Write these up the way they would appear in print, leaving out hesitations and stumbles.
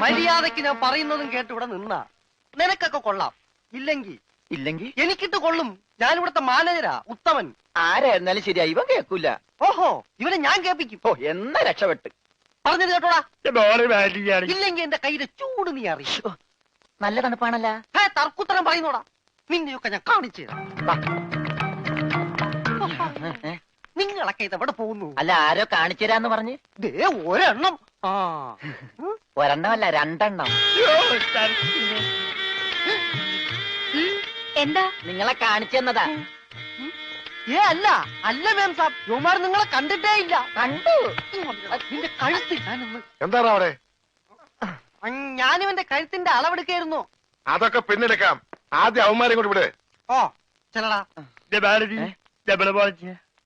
മര്യാദക്ക് ഞാൻ പറയുന്നതും കേട്ട് ഇവിടെ നിന്നാ നിനക്കൊക്കെ കൊള്ളാം. ഇല്ലെങ്കിൽ എനിക്കിട്ട് കൊള്ളും. ഞാനിവിടുത്തെ മാനേജരാ, ഉത്തമൻ. ആരായിരുന്നാലും ശരിയാ, ഇവൻ കേൾക്കൂല. ഓഹോ, ഇവനെ ഞാൻ കേൾപ്പിക്കും. ഓ, എന്നാ രക്ഷപ്പെട്ട്. പറഞ്ഞത് കേട്ടോടാ. ഇല്ലെങ്കിൽ എന്റെ കയ്യിലെ ചൂട് നീ അറിയോ? നല്ല തണുപ്പാണല്ല. തർക്കുത്തരം പറയുന്നോടാ. നിന്നെയൊക്കെ ഞാൻ കാണിച്ചു തരാം. നിങ്ങളൊക്കെ ഇതെവിടെ പോകുന്നു? അല്ല, ആരോ കാണിച്ചു തരാന്ന് പറഞ്ഞ്. ദേ ഒരെണ്ണം. ഒരെണ്ണമല്ല, രണ്ടെണ്ണം. എന്താ? നിങ്ങളെ കാണിച്ചു തന്നതാ. അല്ല അല്ല മാം സാബ്, യുവമാർ നിങ്ങളെ കണ്ടിട്ടേ ഇല്ല. കണ്ടു. നിന്റെ കഴുത്ത് ഞാനൊന്ന്. എന്താണ് അവിടെ? ഞാനിവന്റെ കഴുത്തിന്റെ അളവെടുക്കായിരുന്നു. അതൊക്കെ പിന്നിലെക്കാം. ആദ്യം അവന്മാരെ കൊണ്ട് വിട്. ഓ ചെല്ലടാ.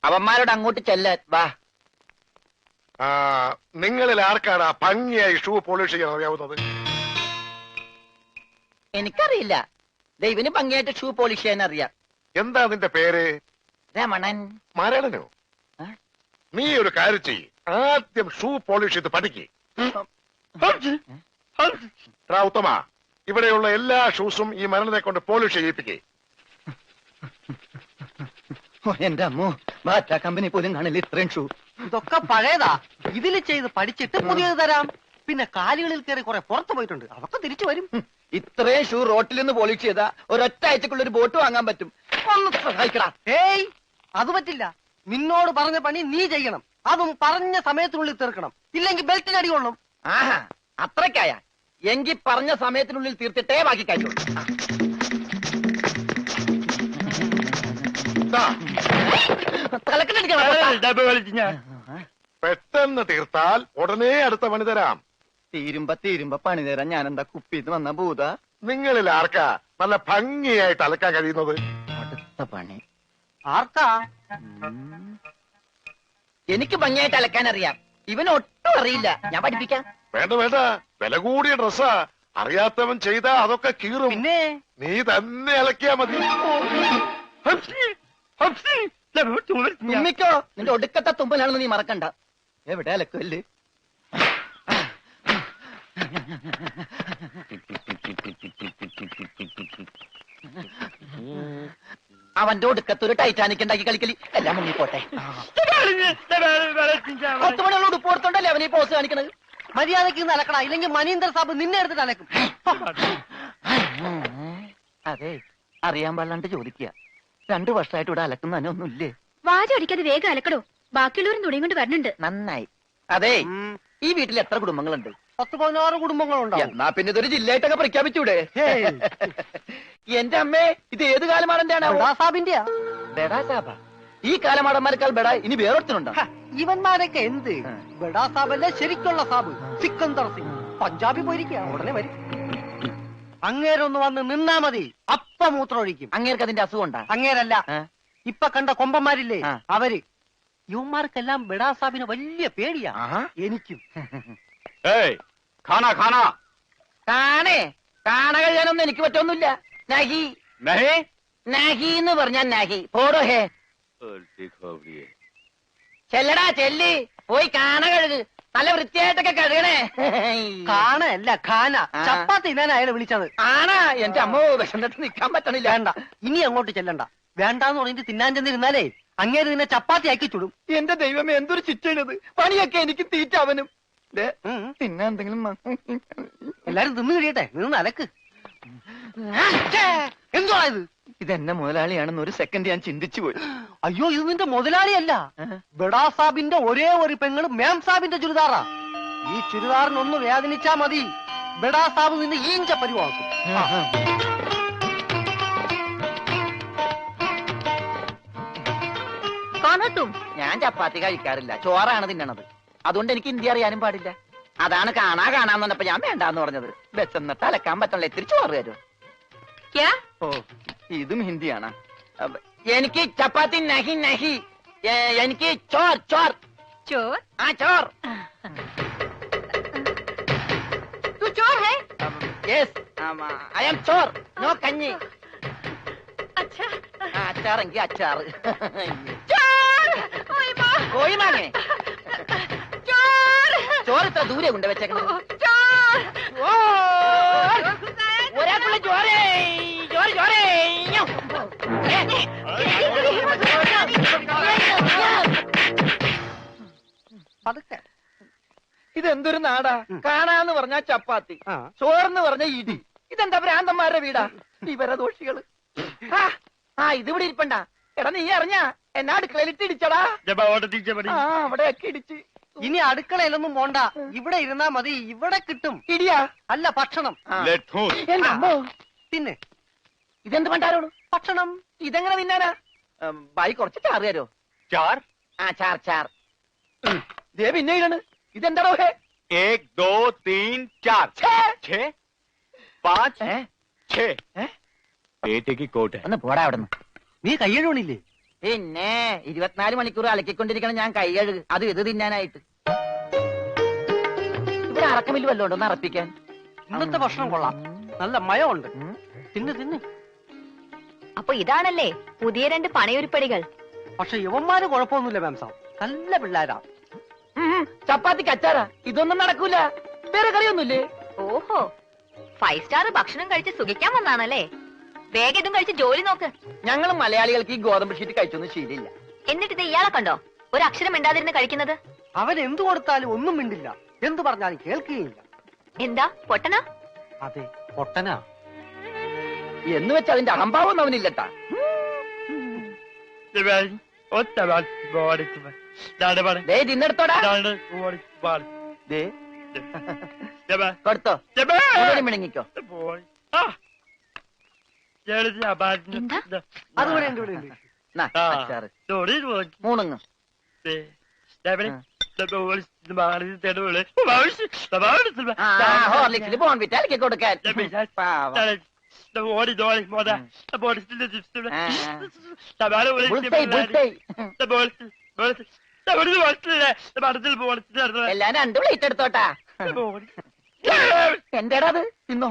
അവന്മാരോട് അങ്ങോട്ട് ചെല്ലാൻ വാ. നിങ്ങളിൽ ആർക്കാണ് ഭംഗിയായി ഷൂ പോളിഷ് ചെയ്യാൻ അറിയാവുന്നത്? എനിക്കറിയില്ല. ദൈവന് ഭംഗിയായിട്ട് ഷൂ പോളിഷ് ചെയ്യാൻ അറിയാം. എന്താ നിന്റെ പേര്? രമണൻ. മരണനോ? നീ ഒരു കാര്യം ചെയ്യ്, ആദ്യം ഷൂ പോളിഷ് ചെയ്ത് പഠിക്ക്. ഉത്തമ, ഇവിടെയുള്ള എല്ലാ ഷൂസും ഈ മരണനെ കൊണ്ട് പോളിഷ് ചെയ്യിപ്പിക്കേ. എന്റെ അമ്മോ, ബാറ്റ കമ്പനി പോലും കാണില്ല ഇത്രയും ഷൂ. ഇതൊക്കെ പഴയതാ. ഇതിൽ ചെയ്ത് പഠിച്ചിട്ട് പുതിയത് തരാം. പിന്നെ കാലുകളിൽ കയറി കുറെ പുറത്തു പോയിട്ടുണ്ട്, അതൊക്കെ തിരിച്ചു വരും. ഇത്രയും ഷൂ റോട്ടിൽ നിന്ന് പോളിഷ് ചെയ്താ ഒരൊറ്റ ആഴ്ചക്കുള്ള ഒരു ബോട്ട് വാങ്ങാൻ പറ്റും. ഒന്ന് സഹായിക്കടാ. ഏയ്, അത് പറ്റില്ല. നിന്നോട് പറഞ്ഞ പണി നീ ചെയ്യണം. അതും പറഞ്ഞ സമയത്തിനുള്ളിൽ തീർക്കണം. ഇല്ലെങ്കിൽ ബെൽറ്റിന് അടി കൊള്ളും. ആഹാ, അത്രക്കായ എങ്കിൽ പറഞ്ഞ സമയത്തിനുള്ളിൽ തീർത്തിട്ടേ ബാക്കി കഴിയുള്ളൂ. പെട്ടെന്ന് തീർത്താൽ ഉടനെ അടുത്ത പണി തരാം. തീരുമ്പ പണി തരാൻ ഞാൻ എന്താ കുപ്പിന്ന് വന്ന ഭൂത? നിങ്ങളിൽ ആർക്കാ നല്ല ഭംഗിയായിട്ട് അലക്കാൻ കഴിയുന്നത്? അടുത്ത പണി ആർക്കാ? എനിക്ക് ഭംഗിയായിട്ട് അലക്കാൻ അറിയാം. ഇവന് ഒട്ടും അറിയില്ല. ഞാൻ പഠിപ്പിക്കാം. വേണ്ട വേണ്ട, വില കൂടിയ ഡ്രസ്സാ. അറിയാത്തവൻ ചെയ്താ അതൊക്കെ കീറും. പിന്നെ നീ തന്നെ അലക്കിയാ മതി. തുമ്മിക്കോ, നിന്റെ ഒടുക്കത്തെ തുമ്പലാണെന്ന് നീ മറക്കണ്ട. എവിടെ അലക്കല്ലേ? അവന്റെ ഒടുക്കത്തൊരു ടൈറ്റാനിക് ഉണ്ടാക്കി കളിക്കലി. എല്ലാം മുങ്ങിപ്പോട്ടെ. 10 മണിയുള്ള ഉടുപ്പ് കൊടുത്തോണ്ടല്ലേ അവനീ പോസ് കാണിക്കണത്. മര്യാദക്ക് അലക്കടാ, ഇല്ലെങ്കിൽ മനീന്ദർ സാബ് നിന്നെ എടുത്തിട്ട് അലക്കും. അതെ, അറിയാൻ പാടില്ലാണ്ട് ചോദിക്കുക. 2 വർഷമായിട്ട് ഇവിടെ അലക്കുന്ന ഒന്നുമില്ലേ? വാചടിക്കാതെ വേഗം അലക്കടോ. ബാക്കിയുള്ളവരും തുണിയും കൊണ്ട് വരണുണ്ട്. നന്നായി. അതെ, ഈ വീട്ടിൽ എത്ര കുടുംബങ്ങളുണ്ട്? 10-16 കുടുംബങ്ങളുണ്ടാവും. എന്നാ പിന്നെ ഇതൊരു ജില്ലയായിട്ടൊക്കെ പ്രഖ്യാപിച്ചൂടെ? എന്റെ അമ്മേ, ഇത് ഏത് കാലമാടന്റെയാണ്? ഈ കാലമാടന്മാരെക്കാൾ ബെഡ ഇനി വേറൊരുത്തനുണ്ടോ? ഇവന്മാരൊക്കെ എന്ത് ബെഡാ സാബല്ലേ ശരിക്കുള്ള സാബ്, സിക്കന്ദർ സിംഗ്. പഞ്ചാബി പോയിരിക്കുക, ഉടനെ വരും. അങ്ങേരൊന്ന് വന്ന് നിന്നാ മതി, അപ്പ മൂത്രമൊഴിക്കും. അങ്ങേർക്ക് അതിന്റെ അസുഖം ഉണ്ടാ? അങ്ങേരല്ല, ഇപ്പൊ കണ്ട കൊമ്പന്മാരില്ലേ അവര്. യുവന്മാർക്കെല്ലാം ബെഡാ സാബിന് വലിയ പേടിയാ. എനിക്കും. കാണ കഴിയാനൊന്നും എനിക്ക് പറ്റൊന്നുമില്ല. നഹി നഹി എന്ന് പറഞ്ഞാൽ നഹി. പോടോ ഹേ. ചെല്ലടാ ചെല്ലി, പോയി കാണ കഴുക്. നല്ല വൃത്തിയായിട്ടൊക്കെ കഴുകണേ. കാണല്ല ഖാന. ചപ്പാത്തി തിന്നാൻ അയാളെ വിളിച്ചത്. ആണാ? എന്റെ അമ്മോ, വിശന്നിട്ട് നിൽക്കാൻ പറ്റണില്ല. വേണ്ട, ഇനി അങ്ങോട്ട് ചെല്ലണ്ട. വേണ്ടാന്ന് പറഞ്ഞിട്ട് തിന്നാൻ ചെന്നിരുന്നാലേ അങ്ങേര് നിന്നെ ചപ്പാത്തി ആക്കി ചുടും. എന്റെ ദൈവമേ, എന്തൊരു ചിറ്റണത്. പണിയൊക്കെ എനിക്ക് തീറ്റ അവനും. പിന്നെ എന്തെങ്കിലും എല്ലാരും തിന്നു കഴിയട്ടെ, നിന്ന് അലക്ക്. എന്തുവാ ഇത്? ഇതെന്നെ മുതലാളിയാണെന്ന് ഒരു സെക്കൻഡ് ഞാൻ ചിന്തിച്ചു പോയി. അയ്യോ, ഇത് നിന്റെ മുതലാളിയല്ല. ബെഡാ സാബിന്റെ ഒരേ ഒരു പെങ്ങള് മേം സാബിന്റെ ചുരിദാറാ. ഈ ചുരിദാറിനൊന്ന് വേദനിച്ചാ മതി, ബെഡാ സാബ് നിന്നെ ഈഞ്ച പരിവാക്കും. ഞാൻ ചപ്പാത്തി കഴിക്കാറില്ല, ചോറാണ് തിന്നണത്. അതുകൊണ്ട് എനിക്ക് ഹിന്ദി അറിയാനും പാടില്ല. അതാണ് കാണാന്ന് പറഞ്ഞപ്പോ ഞാൻ വേണ്ടാന്ന് പറഞ്ഞത്. ബെച്ചെന്നിട്ട് അലക്കാൻ പറ്റണല്ലേ, ഇത്തിരി ചോറ് തരും. ഓ, ഇതും ഹിന്ദിയാണ്. എനിക്ക് ചപ്പാത്തി നഹി നഹി, എനിക്ക് ചോർ ചോർ ചോർ. ആ ചോർ. Yes, I am Chor, no കഞ്ഞി. അച്ചാറെങ്കിൽ അച്ചാറ്. കോഴിമാങ്ങേ, ചോറ് ഇത്ര ദൂരെ കൊണ്ട് വെച്ചേക്കണം. പതുക്കെ. ഇതെന്തൊരു നാടാ? കാണാന്ന് പറഞ്ഞാ ചപ്പാത്തി, ആ. ചോറെന്ന് പറഞ്ഞ ഇടി. ഇതെന്താ ഭ്രാന്തന്മാരുടെ വീടാ? വിവരദോഷികള്. ഇതിവിടെ ഇരിപ്പണ്ട. എടാ നീ അറിഞ്ഞാ എന്നാ അടുക്കളയിലിട്ട് ഇടിച്ചടാ? അവിടെയൊക്കെ ഇടിച്ച്. ഇനി അടുക്കളയിലൊന്നും പോണ്ട, ഇവിടെ ഇരുന്നാ മതി. ഇവിടെ കിട്ടും. ഇടിയാ? അല്ല, ഭക്ഷണം. എന്റെ അമ്മോ. പിന്നെ ഇതെന്ത് പണ്ടാരോളൂ? ഭക്ഷണം. ഇതെങ്ങനെ തിന്നാനാ? ബായി കുറച്ച് ചാറ് തരോ? ചാർ. ചാർ ചാർ. ദേ പിന്നെ ഇതാണ്. ഇതെന്താടോ? 1 2 3 4 6 5 6 പേറ്റയ്ക്ക് കോട്ട്. ഒന്ന് പോടാ അവിടുന്ന്. നീ കയ്യഴുണില്ലേ? പിന്നെ 24 മണിക്കൂർ അലക്കിക്കൊണ്ടിരിക്കണം ഞാൻ കൈയഴുക. അത് ഇത് തിന്നാനായിട്ട്. ഇവിടെ അറക്കമില്ല വല്ലോണ്ട് ഒന്ന് അറപ്പിക്കാൻ. ഇന്നത്തെ ഭക്ഷണം കൊള്ളാം, നല്ല മയമുണ്ട്. തിന്ന് തിന്ന്. അപ്പൊ ഇതാണല്ലേ പുതിയ 2 പണയുരുപ്പടികൾ. പക്ഷെ യുവന്മാര് കുഴപ്പമൊന്നുമില്ല മാം സാബ്, നല്ല പിള്ളേരാ. ചപ്പാത്തിക്ക് അച്ചാറാ? ഇതൊന്നും നടക്കൂല. വേറെ കറിയൊന്നുമില്ലേ? ഓഹോ, 5 സ്റ്റാർ ഭക്ഷണം കഴിച്ച് സുഖിക്കാൻ വന്നാണല്ലേ? വേഗം ഇതും കഴിച്ച് ജോലി നോക്ക്. ഞങ്ങൾ മലയാളികൾക്ക് ഈ ഗോതമ്പ് ഷീറ്റ് കഴിച്ചൊന്നും ശീലില്ല. എന്നിട്ട് ഇത് ഇയാളെ കണ്ടോ ഒരു അക്ഷരം മിണ്ടാതിരുന്ന് കഴിക്കുന്നത്? അവൻ എന്തു കൊടുത്താലും ഒന്നും മിണ്ടില്ല, എന്തു പറഞ്ഞാലും കേൾക്കുകയില്ല. എന്താ പൊട്ടനാ? അതെ, പൊട്ടനാ. എന്ന് വെച്ച് അതിന്റെ അഹംഭാവം അവനില്ലട്ടാ. ഇന്നെടുത്തോടാ. കൊടുത്തോ, മിണങ്ങിക്കോ. എന്താ? അതുപോലെ ഉണ്ട്, ഇവിടെ ഉണ്ട്. മൂണുങ്ങ്. ഹോർലിക്സിൽ ബോൺവിറ്റ അലക്കി കൊടുക്കാൻ. എല്ലാം 2 പ്ലേറ്റ് എടുത്തോട്ടാ. എന്റേടാ അത്? തിന്നോ.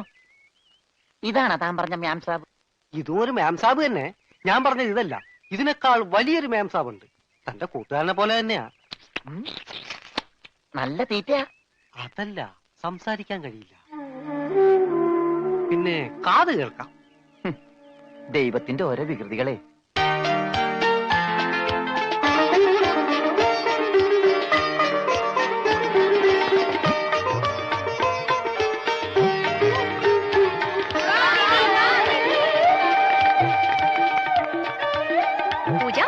ഇതാണോ താൻ പറഞ്ഞ മാം സാബ്? ഇതും ഒരു മാം സാബ് തന്നെ. ഞാൻ പറഞ്ഞത് ഇതല്ല, ഇതിനേക്കാൾ വലിയൊരു മാം സാബ് ഉണ്ട്. തന്റെ കൂട്ടുകാരനെ പോലെ തന്നെയാ. നല്ല തീറ്റയാ. അതല്ല, സംസാരിക്കാൻ കഴിയില്ല, പിന്നെ കാത് കേൾക്കാം. ദൈവത്തിന്റെ ഓരോ വികൃതികളെ. പൂജ,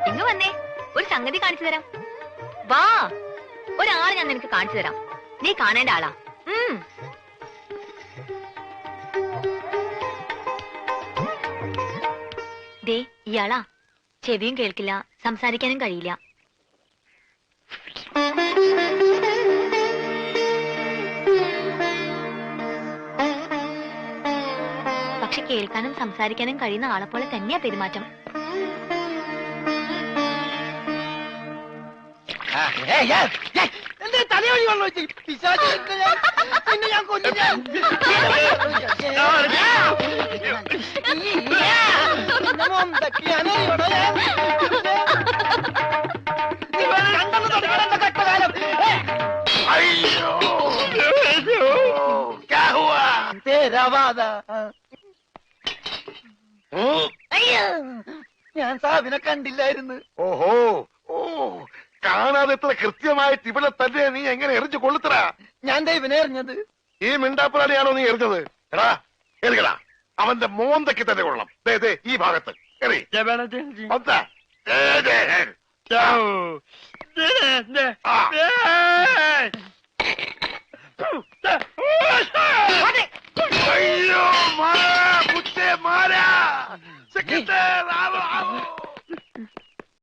ഇങ്ങ് വന്നേ, ഒരു സംഗതി കാണിച്ചു തരാം. വാ, ഒരാളെ ഞാൻ നിനക്ക് കാണിച്ചു തരാം. നീ കാണേണ്ട ആളാ. ദേ ഇയാളാ. ചെവിയും കേൾക്കില്ല, സംസാരിക്കാനും കഴിയില്ല. പക്ഷെ കേൾക്കാനും സംസാരിക്കാനും കഴിയുന്ന ആളെ പോലെ തന്നെയാ പെരുമാറ്റം. തലയൊഴി വന്നു പിന്നെ ഞാൻ കൊല്ലും. ഞാൻ സാബിനെ കണ്ടില്ലായിരുന്നു. ഓഹോ, ഓ, കാണാതെ ഇത്ര കൃത്യമായിട്ട് ഇവിടെ തന്നെ നീ എങ്ങനെ എറിഞ്ഞു കൊള്ളുത്തറ? ഞാൻ ദൈവനെ എറിഞ്ഞത്. ഈ മിണ്ടാപ്പുറാണിയാണോ നീ എറിഞ്ഞത്? എടാ എറിയടാ, അവന്റെ മോന്തയ്ക്ക് തന്നെ കൊള്ളണം. ഈ ഭാഗത്ത് എറി. അയ്യോ, മാറാ, മാറാ.